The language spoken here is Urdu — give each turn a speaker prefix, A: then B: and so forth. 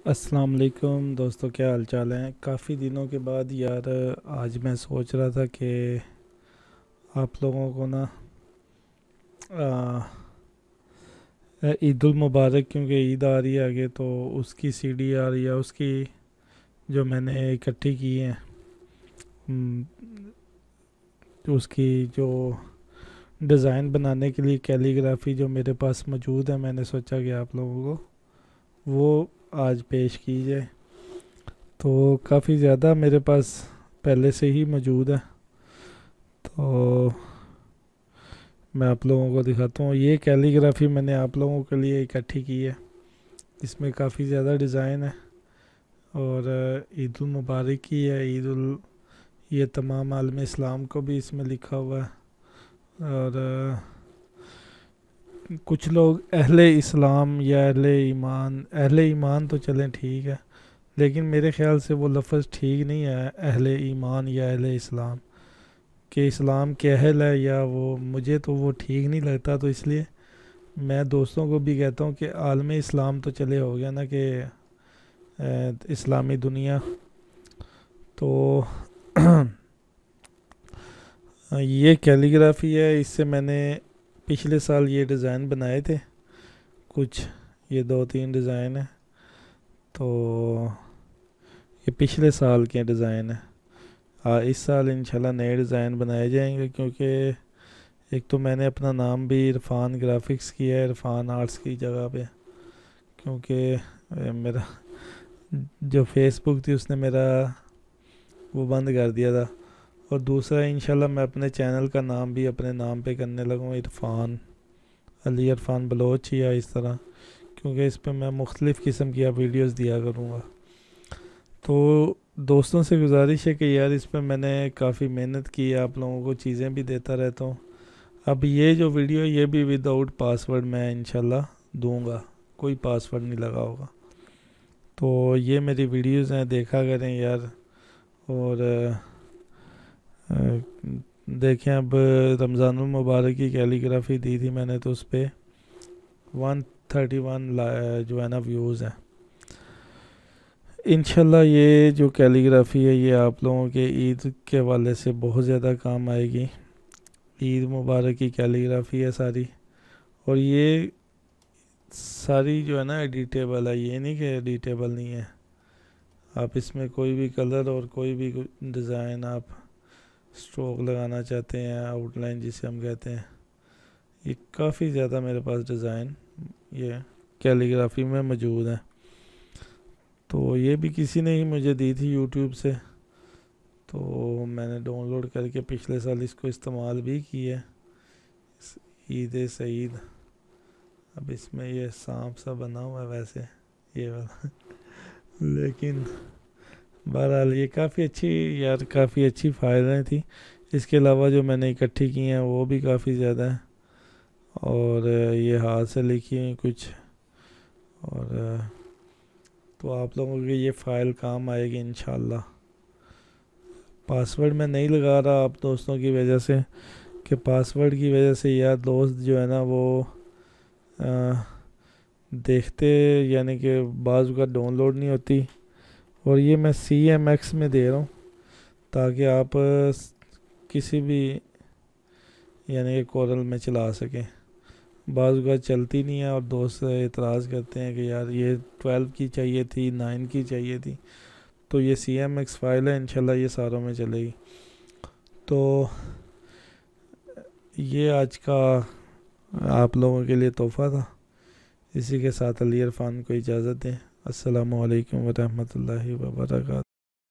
A: السلام علیکم دوستو، کیا حال چال ہیں؟ کافی دنوں کے بعد یار آج میں سوچ رہا تھا کہ آپ لوگوں کو نا آ، عید المبارک، کیونکہ عید آ رہی ہے آگے، تو اس کی سی ڈی آ رہی ہے، اس کی جو میں نے اکٹھی کی ہیں، م، تو اس کی جو ڈیزائن بنانے کے لیے کیلیگرافی جو میرے پاس موجود ہے، میں نے سوچا کہ آپ لوگوں کو وہ آج پیش کی جائے۔ تو کافی زیادہ میرے پاس پہلے سے ہی موجود ہے، تو میں آپ لوگوں کو دکھاتا ہوں۔ یہ کیلیگرافی میں نے آپ لوگوں کے لیے اکٹھی کی ہے، اس میں کافی زیادہ ڈیزائن ہے، اور عید المبارک کی ہے، یہ تمام عالم اسلام کو بھی اس میں لکھا ہوا ہے، اور کچھ لوگ اہل اسلام یا اہل ایمان تو چلیں ٹھیک ہے، لیکن میرے خیال سے وہ لفظ ٹھیک نہیں ہے، اہل ایمان یا اہل اسلام، کہ اسلام کے اہل ہے، یا مجھے تو وہ ٹھیک نہیں لگتا، تو اس لیے میں دوستوں کو بھی کہتا ہوں کہ عالم اسلام تو چلے ہو گیا نا، کہ اسلامی دنیا۔ تو یہ کیلیگرافی ہے، اس سے میں نے پچھلے سال یہ ڈیزائن بنائے تھے کچھ، یہ 2-3 ڈیزائن ہیں، تو یہ پچھلے سال کے ڈیزائن ہیں۔ اس سال انشاءاللہ نئے ڈیزائن بنائے جائیں گے، کیونکہ ایک تو میں نے اپنا نام بھی عرفان گرافکس کیا ہے، عرفان آرٹس کی جگہ پہ، کیونکہ میرا جو فیس بک تھی اس نے میرا وہ بند کر دیا تھا، اور دوسرا انشاءاللہ میں اپنے چینل کا نام بھی اپنے نام پہ کرنے لگوں، عرفان علی عرفان بلوچ، یا اس طرح، کیونکہ اس پہ میں مختلف قسم کی ویڈیوز دیا کروں گا۔ تو دوستوں سے گزارش ہے کہ یار اس پہ میں نے کافی محنت کی ہے، آپ لوگوں کو چیزیں بھی دیتا رہتا ہوں۔ اب یہ جو ویڈیو، یہ بھی ود آؤٹ پاسورڈ میں انشاءاللہ دوں گا، کوئی پاسورڈ نہیں لگا ہوگا۔ تو یہ میری ویڈیوز ہیں، دیکھا کریں یار، اور دیکھیں، اب رمضان المبارک کی کیلیگرافی دی تھی میں نے، تو اس پہ 131 جو ہے نا ویوز ہیں۔ انشاءاللہ یہ جو کیلیگرافی ہے یہ آپ لوگوں کے عید کے حوالے سے بہت زیادہ کام آئے گی۔ عید مبارک کی کیلیگرافی ہے ساری، اور یہ ساری جو ہے نا ایڈیٹیبل ہے، یہ نہیں کہ ایڈیٹیبل نہیں ہے، آپ اس میں کوئی بھی کلر اور کوئی بھی ڈیزائن، آپ سٹروک لگانا چاہتے ہیں، آؤٹ لائن جسے ہم کہتے ہیں، یہ کافی زیادہ میرے پاس ڈیزائن یہ کیلیگرافی میں موجود ہیں۔ تو یہ بھی کسی نے ہی مجھے دی تھی یوٹیوب سے، تو میں نے ڈاؤن لوڈ کر کے پچھلے سال اس کو استعمال بھی کی ہے، عید سعید۔ اب اس میں یہ سانپ سا بنا ہوا ہے ویسے، یہ والا لیکن بہرحال یہ کافی اچھی فائدیں تھی۔ اس کے علاوہ جو میں نے اکٹھی کی ہیں وہ بھی کافی زیادہ ہیں، اور یہ ہاتھ سے لکھی ہیں کچھ، اور تو آپ لوگوں کی یہ فائل کام آئے گی انشاءاللہ۔ پاسورڈ میں نہیں لگا رہا آپ دوستوں کی وجہ سے، کہ پاسورڈ کی وجہ سے یار دوست جو ہے نا وہ دیکھتے، یعنی کہ بعض اوقات ڈاؤن لوڈ نہیں ہوتی، اور یہ میں CMX میں دے رہا ہوں تاکہ آپ کسی بھی یعنی کہ کورل میں چلا سکیں۔ بعض اوقات چلتی نہیں ہے، اور دوست اعتراض کرتے ہیں کہ یار یہ 12 کی چاہیے تھی، 9 کی چاہیے تھی، تو یہ CMX فائل ہے، انشاءاللہ یہ ساروں میں چلے گی۔ تو یہ آج کا آپ لوگوں کے لیے تحفہ تھا، اسی کے ساتھ علی عرفان کو اجازت دیں۔ السلام علیکم ورحمۃ اللہ وبرکاتہ۔